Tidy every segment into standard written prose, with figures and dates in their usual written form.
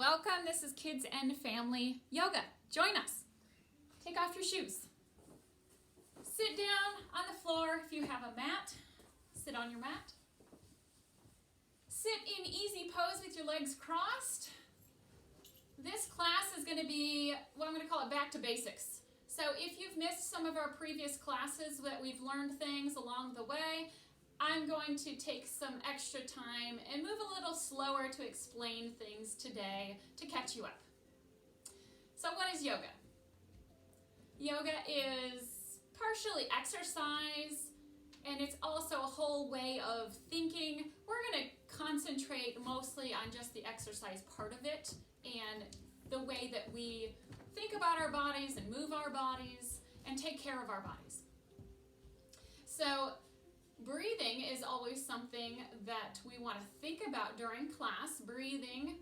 Welcome. This is Kids and Family Yoga. Join us. Take off your shoes. Sit down on the floor if you have a mat. Sit on your mat. Sit in easy pose with your legs crossed. This class is going to be, well, I'm going to call it back to basics. So if you've missed some of our previous classes that we've learned things along the way, I'm going to take some extra time and move a little slower to explain things today to catch you up. So what is yoga? Yoga is partially exercise, and it's also a whole way of thinking. We're going to concentrate mostly on just the exercise part of it and the way that we think about our bodies and move our bodies and take care of our bodies. So breathing is always something that we want to think about during class, breathing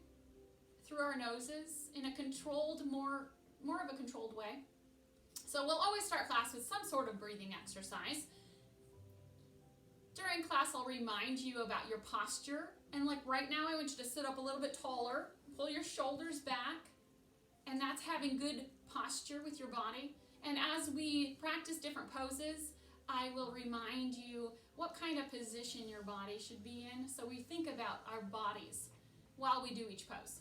through our noses in a controlled, more of a controlled way. So we'll always start class with some sort of breathing exercise. During class, I'll remind you about your posture. And like right now, I want you to sit up a little bit taller, pull your shoulders back, and that's having good posture with your body. And as we practice different poses, I will remind you what kind of position your body should be in, so we think about our bodies while we do each pose.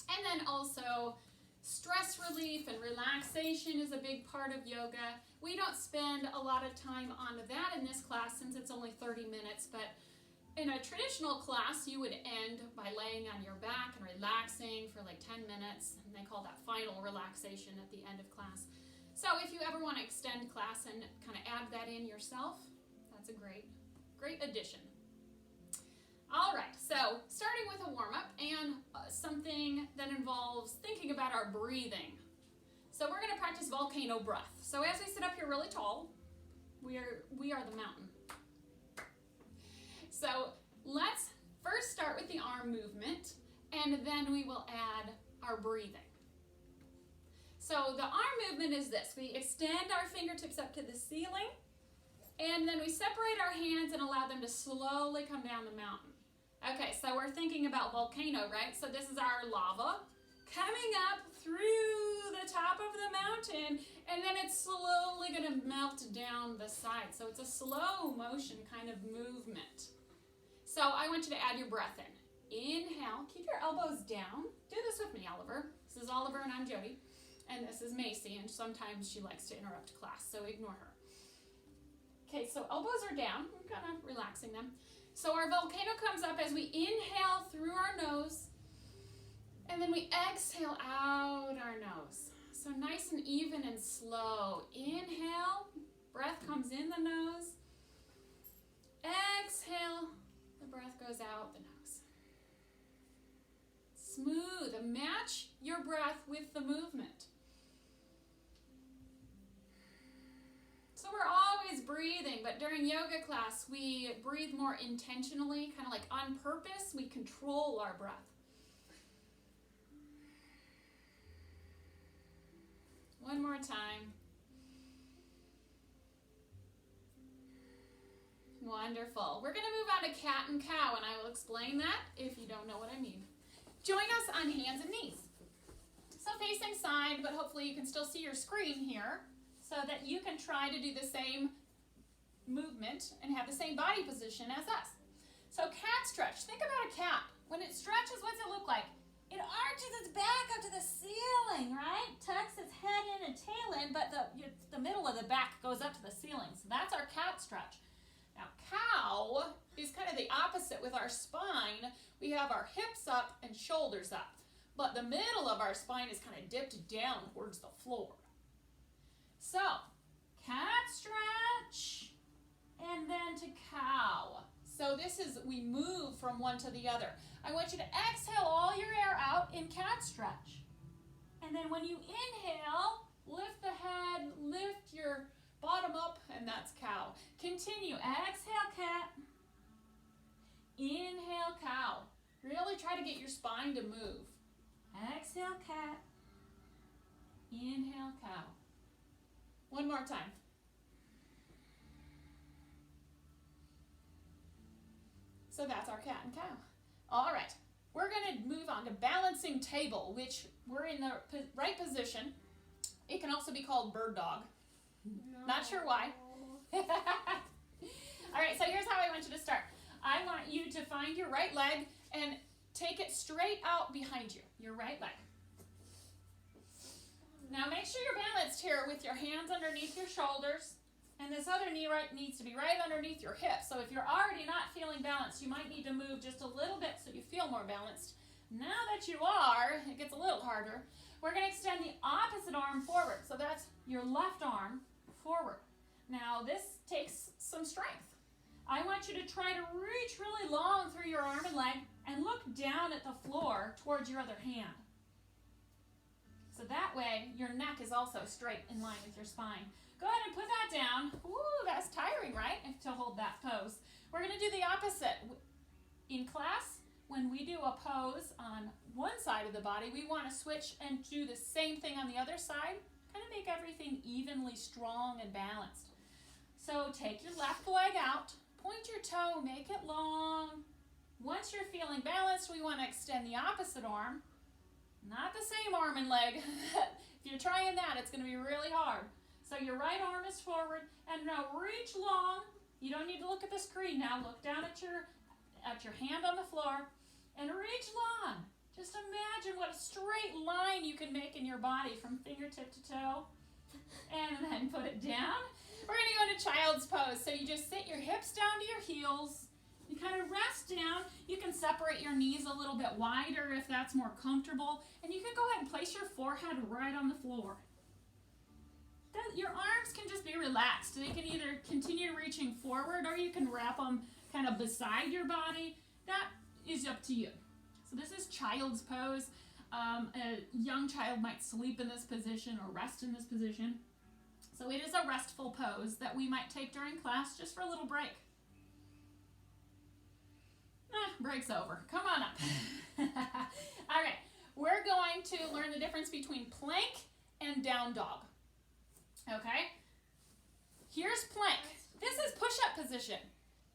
And then also, stress relief and relaxation is a big part of yoga. We don't spend a lot of time on that in this class since it's only 30 minutes, but in a traditional class, you would end by laying on your back and relaxing for like 10 minutes, and they call that final relaxation at the end of class. So if you ever want to extend class and kind of add that in yourself, that's a great addition. All right, so starting with a warm-up and something that involves thinking about our breathing. So we're going to practice Volcano Breath. So as we sit up here really tall, we are the mountain. So let's first start with the arm movement, and then we will add our breathing. So the arm movement is this. We extend our fingertips up to the ceiling, and then we separate our hands and allow them to slowly come down the mountain. Okay, so we're thinking about volcano, right? So this is our lava coming up through the top of the mountain, and then it's slowly going to melt down the side. So it's a slow motion kind of movement. So I want you to add your breath in. Inhale, keep your elbows down. Do this with me, Oliver. This is Oliver and I'm Jody. And this is Macy, and sometimes she likes to interrupt class, so ignore her. Okay, so elbows are down. We're kind of relaxing them. So our volcano comes up as we inhale through our nose, and then we exhale out our nose. So nice and even and slow. Inhale, breath comes in the nose. Exhale, the breath goes out the nose. Smooth. Match your breath with the movement. So we're always breathing, but during yoga class, we breathe more intentionally, kind of like on purpose. We control our breath. One more time. Wonderful. We're going to move on to cat and cow, and I will explain that if you don't know what I mean. Join us on hands and knees. So facing side, but hopefully you can still see your screen here so that you can try to do the same movement and have the same body position as us. So cat stretch. Think about a cat. When it stretches, what's it look like? It arches its back up to the ceiling, right? Tucks its head in and tail in, but the middle of the back goes up to the ceiling. So that's our cat stretch. Now, cow is kind of the opposite with our spine. We have our hips up and shoulders up, but the middle of our spine is kind of dipped down towards the floor. So, cat stretch, and then to cow. So this is, we move from one to the other. I want you to exhale all your air out in cat stretch. And then when you inhale, lift the head, lift your bottom up, and that's cow. Continue. Exhale, cat. Inhale, cow. Really try to get your spine to move. Exhale, cat. Inhale, cow. One more time. So that's our cat and cow. All right. We're going to move on to balance balancing table, which we're in the right position. It can also be called bird dog. No. Not sure why. All right, so here's how I want you to start. I want you to find your right leg and take it straight out behind you, your right leg. Now make sure you're balanced here with your hands underneath your shoulders, and this other knee needs to be right underneath your hip. So if you're already not feeling balanced, you might need to move just a little bit so you feel more balanced. Now that you are, it gets a little harder. We're going to extend the opposite arm forward. So that's your left arm forward. Now this takes some strength. I want you to try to reach really long through your arm and leg and look down at the floor towards your other hand. So that way your neck is also straight in line with your spine. Go ahead and put that down. Ooh, that's tiring, right? To hold that pose. We're going to do the opposite. In class, when we do a pose on one side of the body, we want to switch and do the same thing on the other side. Kind of make everything evenly strong and balanced. So take your left leg out, point your toe, make it long. Once you're feeling balanced, we want to extend the opposite arm. Not the same arm and leg. If you're trying that, it's going to be really hard. So your right arm is forward, and now reach long. You don't need to look at the screen now. Look down at your hand on the floor and reach long. Just imagine what a straight line you can make in your body from fingertip to toe. And then put it down. We're going to go to child's pose. So you just sit your hips down to your heels. You kind of rest down. You can separate your knees a little bit wider if that's more comfortable. And you can go ahead and place your forehead right on the floor. Your arms can just be relaxed. They can either continue reaching forward or you can wrap them kind of beside your body. That is up to you. So this is child's pose. A young child might sleep in this position or rest in this position. So it is a restful pose that we might take during class just for a little break. Break's over. Come on up. All right, we're going to learn the difference between plank and down dog. Okay? Here's plank. This is push-up position.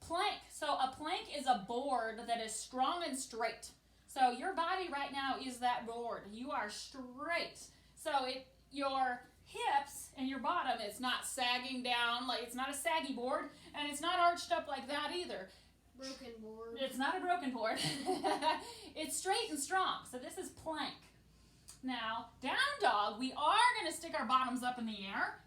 Plank. So a plank is a board that is strong and straight. So your body right now is that board. You are straight. So your hips and your bottom is not sagging down, like it's not a saggy board, and it's not arched up like that either. Broken board. It's not a broken board. It's straight and strong. So this is plank. Now, down dog, we are going to stick our bottoms up in the air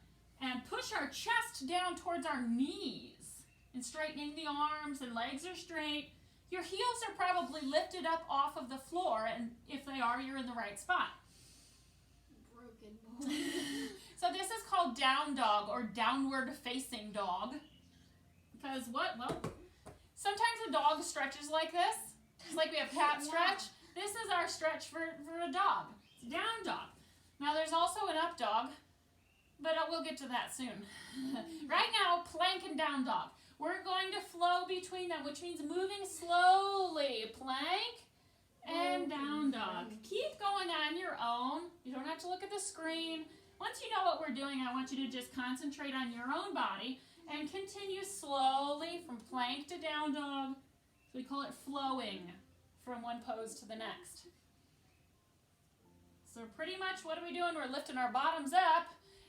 and push our chest down towards our knees. And straightening the arms and legs are straight. Your heels are probably lifted up off of the floor, and if they are, you're in the right spot. Broken board. So this is called down dog or downward facing dog. Because what? Well, sometimes a dog stretches like this. It's like we have cat stretch. This is our stretch for a dog. It's down dog. Now there's also an up dog, but we'll get to that soon. Right now, plank and down dog. We're going to flow between them, which means moving slowly. Plank and down dog. Keep going on your own. You don't have to look at the screen. Once you know what we're doing, I want you to just concentrate on your own body and continue slowly from plank to down dog. So we call it flowing from one pose to the next. So pretty much what are we doing? We're lifting our bottoms up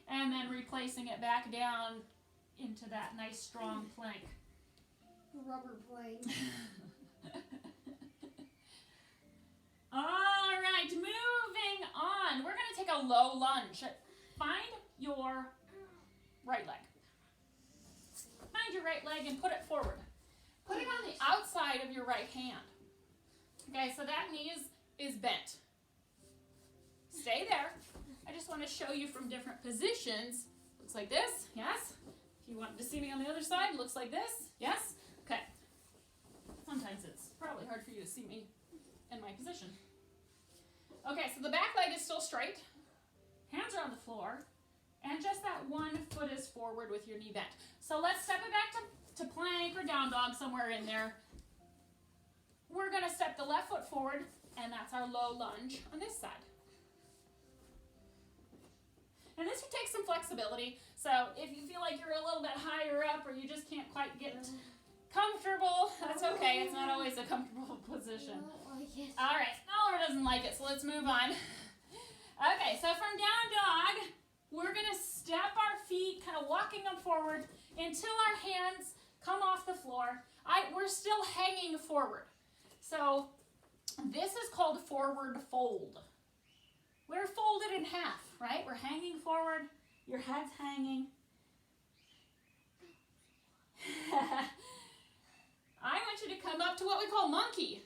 and then replacing it back down into that nice strong plank. Rubber plank. All right, moving on. We're going to take a low lunge. Find your right leg. Find your right leg and put it forward. Put it on the outside of your right hand. Okay, so that knee is bent. Stay there. I just want to show you from different positions. Looks like this, yes? If you wanted to see me on the other side, looks like this, yes? Okay. Sometimes it's probably hard for you to see me in my position. Okay, so the back leg is still straight. Hands are on the floor. And just that one foot is forward with your knee bent. So let's step it back to plank or down dog, somewhere in there. We're going to step the left foot forward, and that's our low lunge on this side. And this will take some flexibility. So if you feel like you're a little bit higher up or you just can't quite get comfortable, that's okay. It's not always a comfortable position. All right. Oliver doesn't like it, so let's move on. Okay, so from down dog, we're going to step our feet, kind of walking them forward until our hands come off the floor. We're still hanging forward. So this is called forward fold. We're folded in half, right? We're hanging forward. Your head's hanging. I want you to come up to what we call monkey.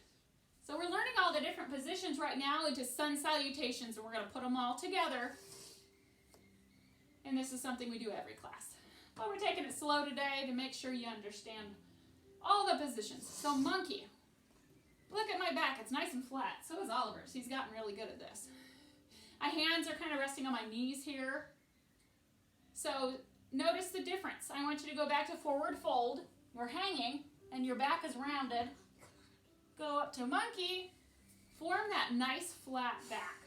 So we're learning all the different positions right now into sun salutations, and we're going to put them all together. And this is something we do every class. But we're taking it slow today to make sure you understand all the positions. So monkey. Look at my back. It's nice and flat. So is Oliver's. He's gotten really good at this. My hands are kind of resting on my knees here. So notice the difference. I want you to go back to forward fold. We're hanging, and your back is rounded. Go up to monkey. Form that nice flat back.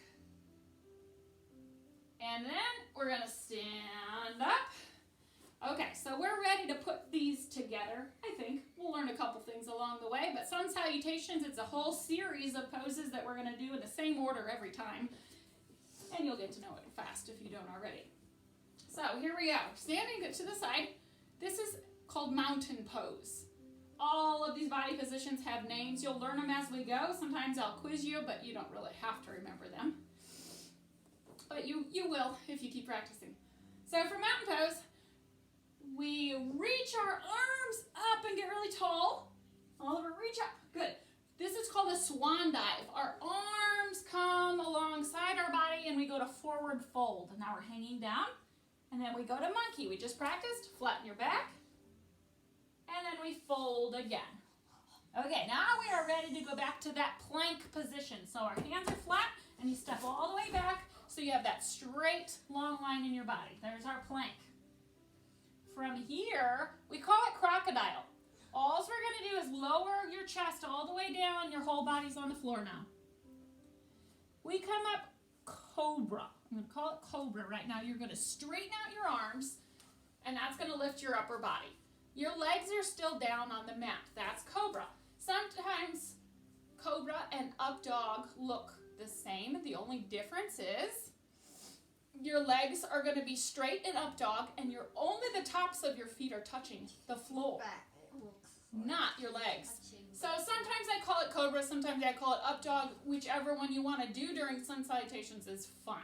And then we're going to stand up. Okay, so we're ready to put these together, I think. We'll learn a couple things along the way, but sun salutations, it's a whole series of poses that we're going to do in the same order every time. And you'll get to know it fast if you don't already. So here we go. Standing to the side. This is called mountain pose. All of these body positions have names. You'll learn them as we go. Sometimes I'll quiz you, but you don't really have to remember them. But you will if you keep practicing. So for mountain pose, we reach our arms up and get really tall. Oliver, reach up. Good. This is called a swan dive. Our arms come alongside our body and we go to forward fold. And now we're hanging down. And then we go to monkey. We just practiced. Flatten your back. And then we fold again. Okay, now we are ready to go back to that plank position. So our hands are flat and you step all the way back so you have that straight long line in your body. There's our plank. From here, we call it crocodile. All we're going to do is lower your chest all the way down. Your whole body's on the floor now. We come up cobra. I'm going to call it cobra right now. You're going to straighten out your arms, and that's going to lift your upper body. Your legs are still down on the mat. That's cobra. Sometimes cobra and up dog look the same. The only difference is your legs are going to be straight in up dog, and only the tops of your feet are touching the floor. Not your legs. So sometimes I call it cobra, sometimes I call it up dog. Whichever one you want to do during sun salutations is fine.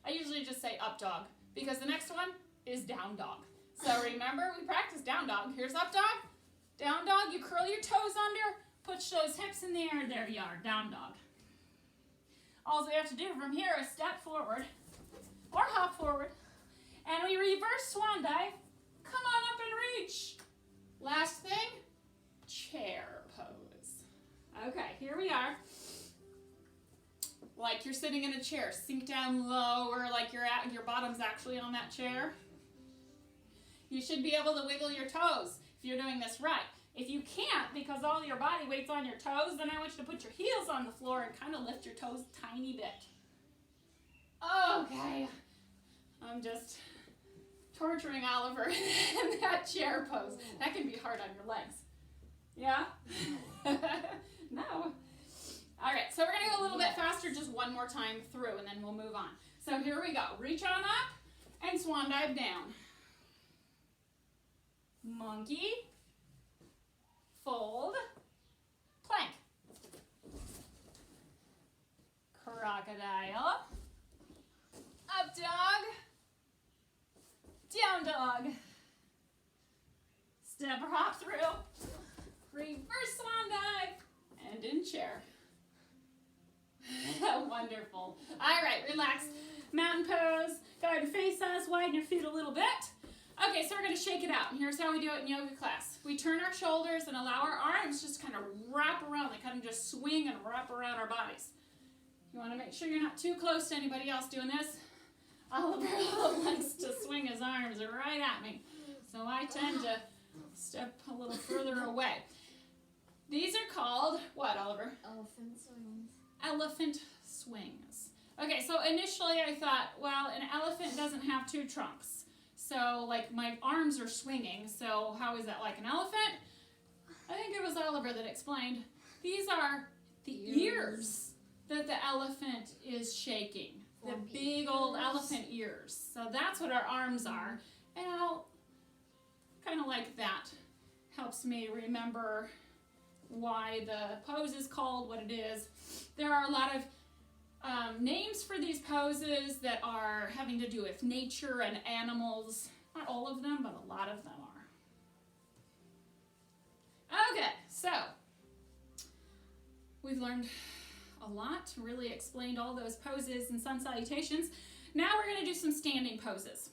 I usually just say up dog because the next one is down dog. So remember, we practiced down dog. Here's up dog. Down dog, you curl your toes under, push those hips in the air. There you are, down dog. All we have to do from here is step forward or hop forward. And we reverse swan dive. Come on up and reach. Last thing, chair pose. Okay, here we are. Like you're sitting in a chair. Sink down lower, like your bottom's actually on that chair. You should be able to wiggle your toes if you're doing this right. If you can't, because all your body weight's on your toes, then I want you to put your heels on the floor and kind of lift your toes a tiny bit. Okay. I'm just torturing Oliver in that chair pose. That can be hard on your legs. Yeah? No. All right, so we're going to go a little bit faster, just one more time through, and then we'll move on. So here we go. Reach on up and swan dive down. Monkey. Fold. Plank. Crocodile. Up dog. Down dog. Step or hop through. Reverse swan dive. And in chair. Wonderful. All right, relax. Mountain pose. Go ahead and face us. Widen your feet a little bit. Okay, so we're going to shake it out. And here's how we do it in yoga class. We turn our shoulders and allow our arms just kind of wrap around. They kind of just swing and wrap around our bodies. You want to make sure you're not too close to anybody else doing this. Oliver likes to swing his arms right at me. So I tend to step a little further away. These are called, what, Oliver? Elephant swings. Elephant swings. Okay, so initially I thought, well, an elephant doesn't have two trunks. So, like, my arms are swinging, so how is that like an elephant? I think it was Oliver that explained. These are the ears. that the elephant is shaking. The Forky big old ears. elephant ears. So that's what our arms are. And I'll kind of like that. Helps me remember why the pose is called what it is. There are a lot of names for these poses that are having to do with nature and animals. Not all of them, but a lot of them are. Okay, so we've learned a lot, really explained all those poses and sun salutations. Now we're going to do some standing poses.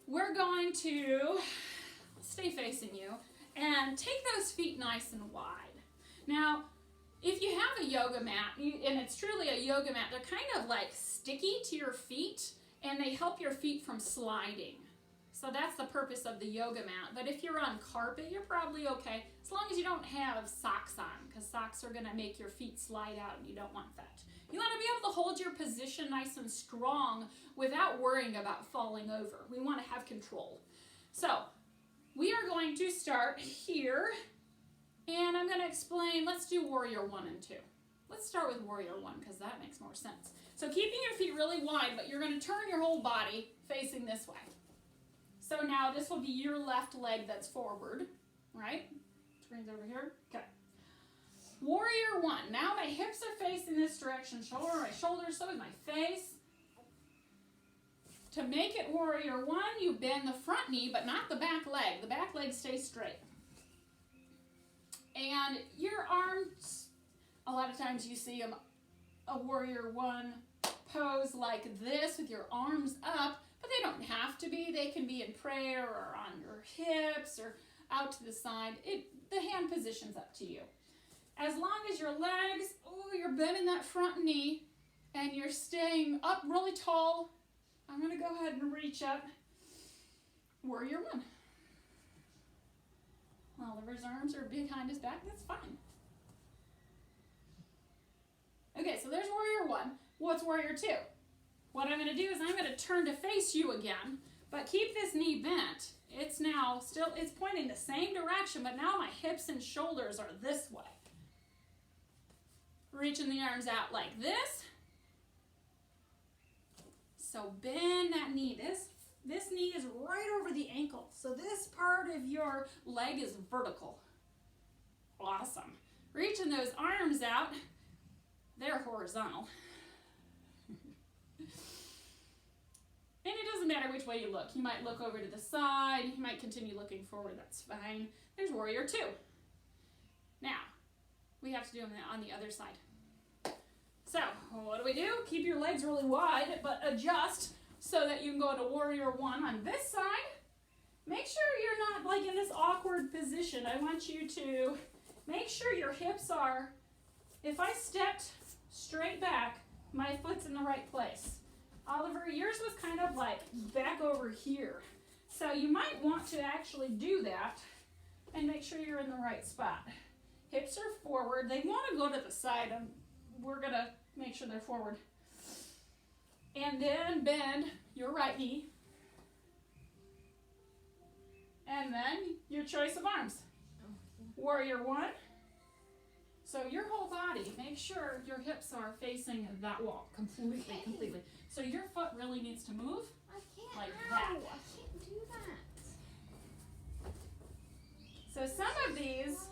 We're going to stay facing you and take those feet nice and wide. Now, if you have a yoga mat, and it's truly a yoga mat, they're kind of like sticky to your feet, and they help your feet from sliding. So that's the purpose of the yoga mat. But if you're on carpet, you're probably okay, as long as you don't have socks on, because socks are going to make your feet slide out, and you don't want that. You want to be able to hold your position nice and strong without worrying about falling over. We want to have control. So we are going to start here, and I'm going to explain. Let's do warrior 1 and 2. Let's start with warrior 1 because that makes more sense. So keeping your feet really wide, but you're going to turn your whole body facing this way. So now this will be your left leg that's forward, right? Screen's over here. Okay. Warrior 1. Now my hips are facing this direction. My shoulders, so is my face. To make it warrior 1, you bend the front knee, but not the back leg. The back leg stays straight. And your arms, a lot of times you see a warrior 1 pose like this with your arms up, but they don't have to be. They can be in prayer or on your hips or out to the side. The hand position's up to you. As long as your legs, you're bending that front knee and you're staying up really tall, I'm going to go ahead and reach up. Warrior 1. Oliver's arms are behind his back. That's fine. Okay, so there's warrior 1. What's warrior 2? What I'm going to do is I'm going to turn to face you again, but keep this knee bent. It's now it's pointing the same direction, but now my hips and shoulders are this way. Reaching the arms out like this. So bend that knee. This knee is right over the ankle. So this part of your leg is vertical. Awesome. Reaching those arms out. They're horizontal. And it doesn't matter which way you look. You might look over to the side. You might continue looking forward. That's fine. There's warrior 2. Now, we have to do them on the other side. So, what do? Keep your legs really wide, but adjust so that you can go into warrior 1 on this side. Make sure you're not like in this awkward position. I want you to make sure your hips are, if I stepped straight back, my foot's in the right place. Oliver, yours was kind of like back over here. So you might want to actually do that and make sure you're in the right spot. Hips are forward. They want to go to the side, and we're going to make sure they're forward. And then bend your right knee. And then your choice of arms. Warrior 1. So your whole body, make sure your hips are facing that wall completely. So your foot really needs to move like that. I can't do that. So some of these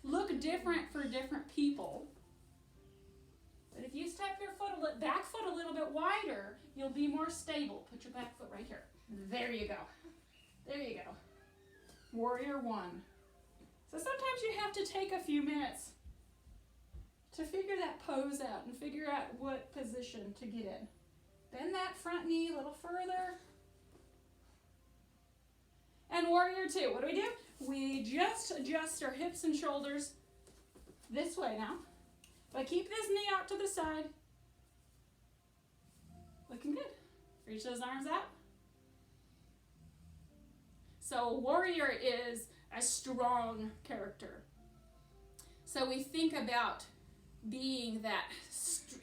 look different for different people. But if you step your back foot a little bit wider, you'll be more stable. Put your back foot right here. There you go. There you go. Warrior 1. So sometimes you have to take a few minutes to figure that pose out and figure out what position to get in. Bend that front knee a little further. And warrior 2, what do? We just adjust our hips and shoulders this way now. But keep this knee out to the side. Looking good. Reach those arms out. So warrior is a strong character. So we think about being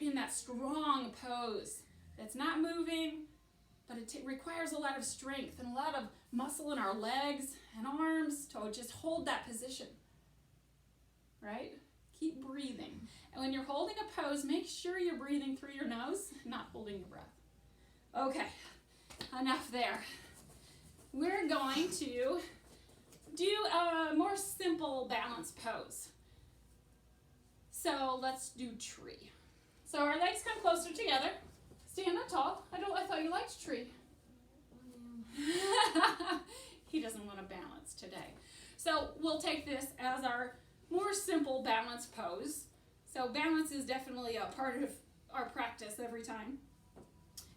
in that strong pose that's not moving, but it requires a lot of strength and a lot of muscle in our legs and arms to just hold that position, right? Keep breathing. And when you're holding a pose, make sure you're breathing through your nose, not holding your breath. Okay, enough there. We're going to do a more simple balance pose. So let's do tree. So our legs come closer together. Stand up tall. I thought you liked tree. He doesn't want to balance today. So we'll take this as our more simple balance pose. So balance is definitely a part of our practice every time.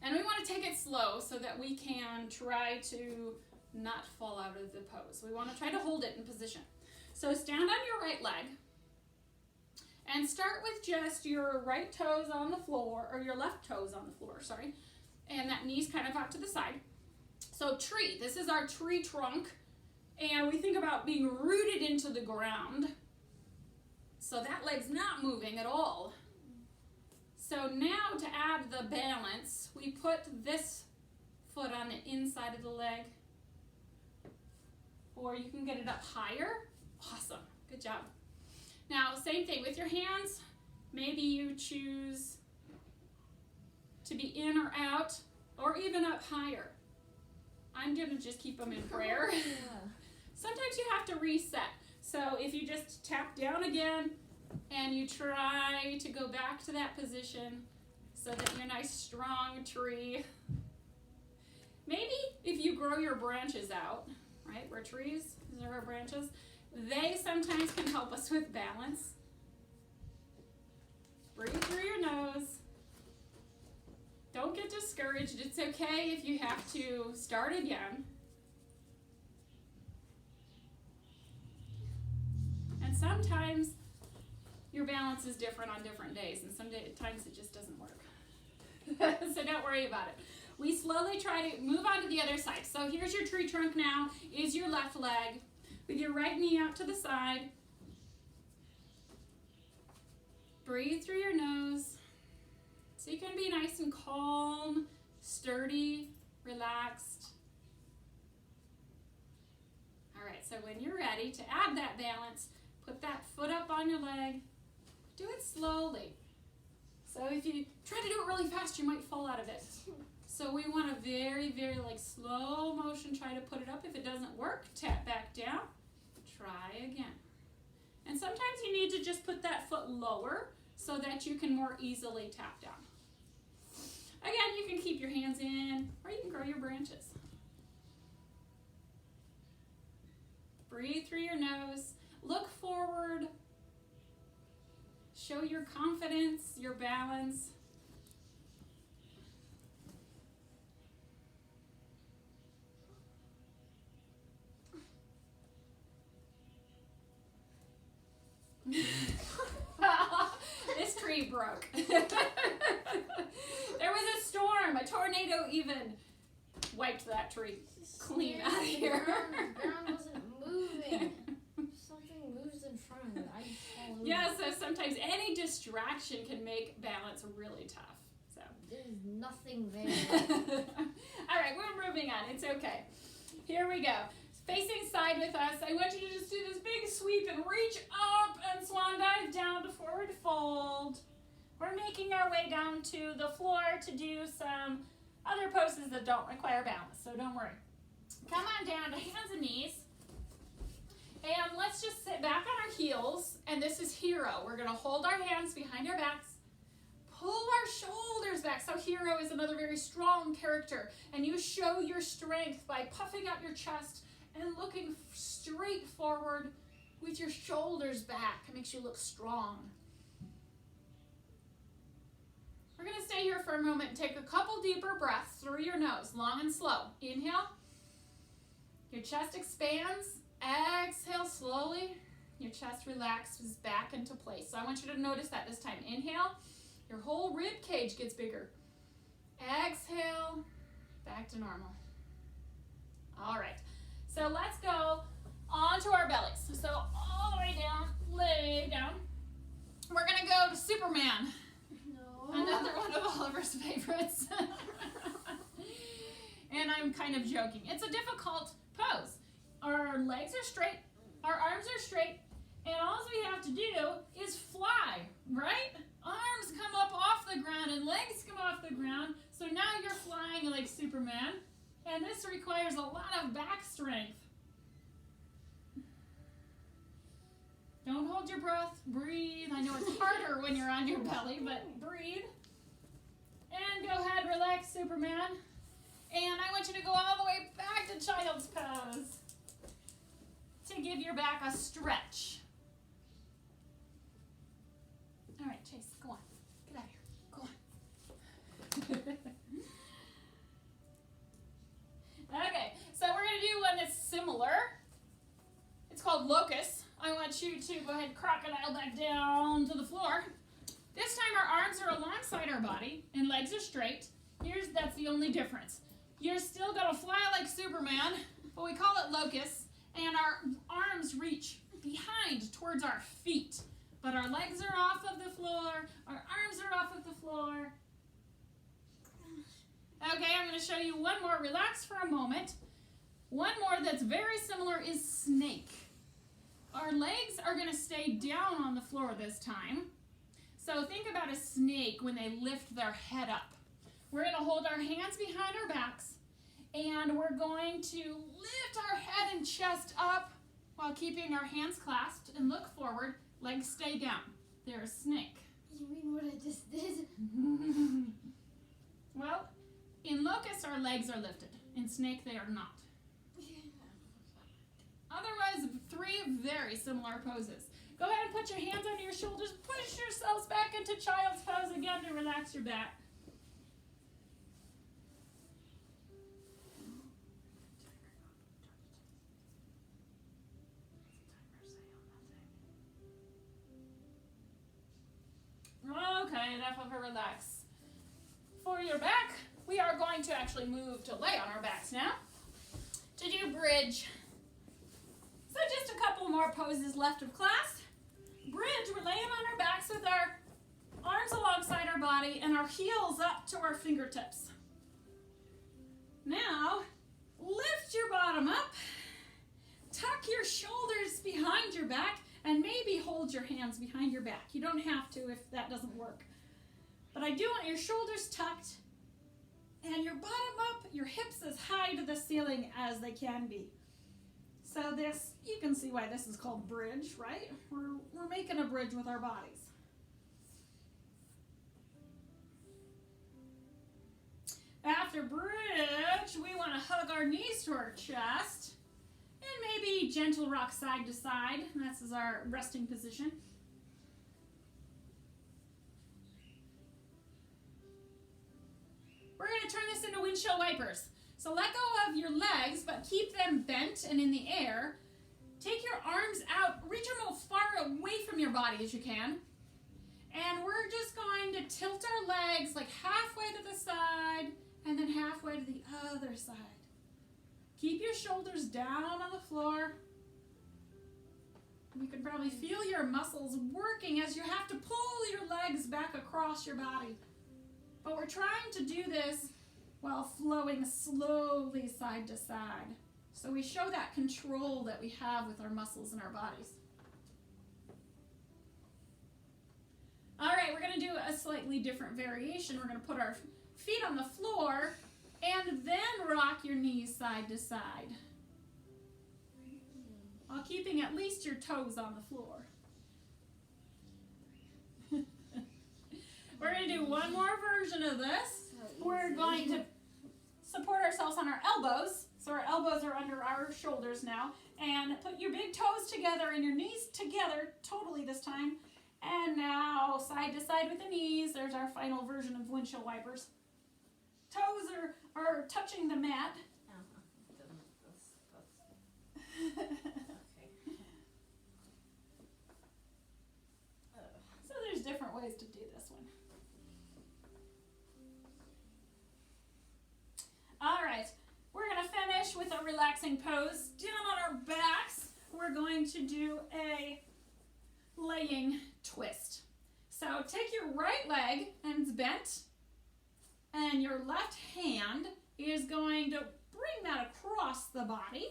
And we want to take it slow so that we can try to not fall out of the pose. We want to try to hold it in position. So stand on your right leg and start with just your right toes on the floor, or your left toes on the floor, sorry. And that knee's kind of out to the side. So tree, this is our tree trunk. And we think about being rooted into the ground. So that leg's not moving at all. So now to add the balance, we put this foot on the inside of the leg. Or you can get it up higher. Awesome, good job. Now, same thing with your hands. Maybe you choose to be in or out, or even up higher. I'm gonna just keep them in prayer. Yeah. Sometimes you have to reset. So if you just tap down again and you try to go back to that position so that you're a nice strong tree. Maybe if you grow your branches out, right, we're trees, these are our branches, they sometimes can help us with balance. Breathe through your nose. Don't get discouraged. It's okay if you have to start again. And sometimes your balance is different on different days, and sometimes it just doesn't work. So don't worry about it. We slowly try to move on to the other side. So here's your tree trunk now, is your left leg, with your right knee out to the side. Breathe through your nose. So you can be nice and calm, sturdy, relaxed. All right, so when you're ready to add that balance, put that foot up on your leg. Do it slowly. So if you try to do it really fast, you might fall out of it. So we want a very, very slow motion, try to put it up. If it doesn't work, tap back down, try again. And sometimes you need to just put that foot lower so that you can more easily tap down. Again, you can keep your hands in, or you can grow your branches. Breathe through your nose, look forward, show your confidence, your balance. This tree broke. There was a storm, a tornado even wiped that tree clean out of here. The ground wasn't moving. Something moves in front of it. I fall over. Yeah, so sometimes any distraction can make balance really tough. So There's nothing there. all right, we're moving on. It's okay. Here we go. Facing side with us, I want you to just do this big sweep and reach up and swan dive down to forward fold. We're making our way down to the floor to do some other poses that don't require balance, so don't worry. Come on down to hands and knees. And let's just sit back on our heels, and this is hero. We're gonna hold our hands behind our backs, pull our shoulders back. So hero is another very strong character, and you show your strength by puffing out your chest and looking straight forward with your shoulders back. It makes you look strong. We're going to stay here for a moment and take a couple deeper breaths through your nose, long and slow. Inhale. Your chest expands. Exhale slowly. Your chest relaxes back into place. So I want you to notice that this time. Inhale. Your whole rib cage gets bigger. Exhale. Back to normal. All right. So let's go onto our bellies. So all the way down, lay down. We're going to go to Superman. No. Another one of Oliver's favorites. And I'm kind of joking. It's a difficult pose. Our legs are straight, our arms are straight, and all we have to do is fly right? Arms come up off the ground and legs come off the ground. So now you're flying like Superman. And this requires a lot of back strength. Don't hold your breath. Breathe. I know it's harder when you're on your belly, but breathe. And go ahead, relax, Superman. And I want you to go all the way back to child's pose to give your back a stretch. All right, Chase, go on. Get out of here. Go on. Okay, so we're going to do one that's similar. It's called locust. I want you to go ahead and crocodile back down to the floor. This time our arms are alongside our body and legs are straight. That's the only difference. You're still going to fly like Superman, but we call it locust, and our arms reach behind towards our feet. But our legs are off of the floor, our arms are off of the floor. Okay, I'm going to show you one more. Relax for a moment. One more that's very similar is snake. Our legs are going to stay down on the floor this time. So think about a snake when they lift their head up. We're going to hold our hands behind our backs, and we're going to lift our head and chest up while keeping our hands clasped and look forward. Legs stay down. They're a snake. You mean what I just did? Well, in locust, our legs are lifted. In snake, they are not. Otherwise, three very similar poses. Go ahead and put your hands under your shoulders. Push yourselves back into child's pose again to relax your back. Okay, enough of a relax. For your back, we are going to actually move to lay on our backs now to do bridge. So just a couple more poses left of class. Bridge, we're laying on our backs with our arms alongside our body and our heels up to our fingertips. Now, lift your bottom up, tuck your shoulders behind your back, and maybe hold your hands behind your back. You don't have to if that doesn't work. But I do want your shoulders tucked and your bottom up, your hips as high to the ceiling as they can be. So this, you can see why this is called bridge, right? We're making a bridge with our bodies. After bridge, we want to hug our knees to our chest and maybe gentle rock side to side. This is our resting position. We're going to turn this into windshield wipers. So let go of your legs, but keep them bent and in the air. Take your arms out, reach them as far away from your body as you can. And we're just going to tilt our legs like halfway to the side and then halfway to the other side. Keep your shoulders down on the floor. You can probably feel your muscles working as you have to pull your legs back across your body. But we're trying to do this while flowing slowly side to side. So we show that control that we have with our muscles and our bodies. All right, we're going to do a slightly different variation. We're going to put our feet on the floor and then rock your knees side to side, while keeping at least your toes on the floor. We're going to do one more version of this. We're going to support ourselves on our elbows. So our elbows are under our shoulders now. And put your big toes together and your knees together, totally this time. And now side to side with the knees. There's our final version of windshield wipers. Toes are touching the mat. So there's different ways to do this one. All right, we're going to finish with a relaxing pose. Down on our backs, we're going to do a laying twist. So take your right leg and it's bent, and your left hand is going to bring that across the body,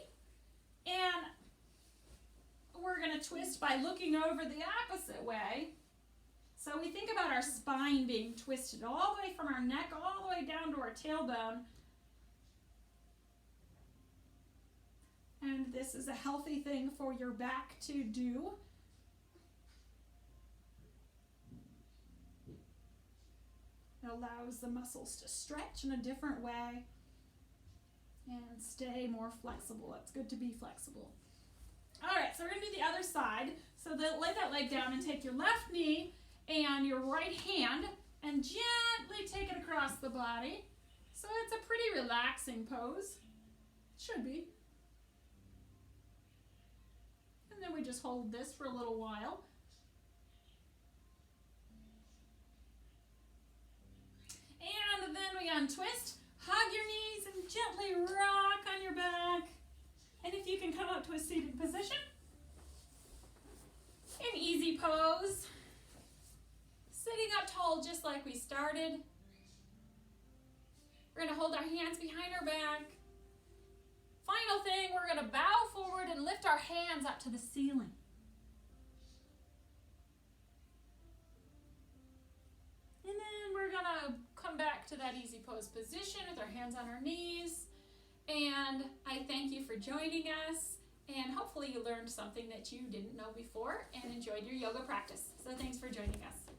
and we're going to twist by looking over the opposite way. So we think about our spine being twisted all the way from our neck all the way down to our tailbone. And this is a healthy thing for your back to do. It allows the muscles to stretch in a different way and stay more flexible. It's good to be flexible. All right, so we're gonna do the other side. So lay that leg down and take your left knee and your right hand and gently take it across the body. So it's a pretty relaxing pose. It should be. And then we just hold this for a little while. And then we untwist, hug your knees and gently rock on your back. And if you can come up to a seated position, an easy pose. Sitting up tall just like we started. We're going to hold our hands behind our back. Final thing, we're going to bow forward and lift our hands up to the ceiling. And then we're going to come back to that easy pose position with our hands on our knees. And I thank you for joining us. And hopefully you learned something that you didn't know before and enjoyed your yoga practice. So thanks for joining us.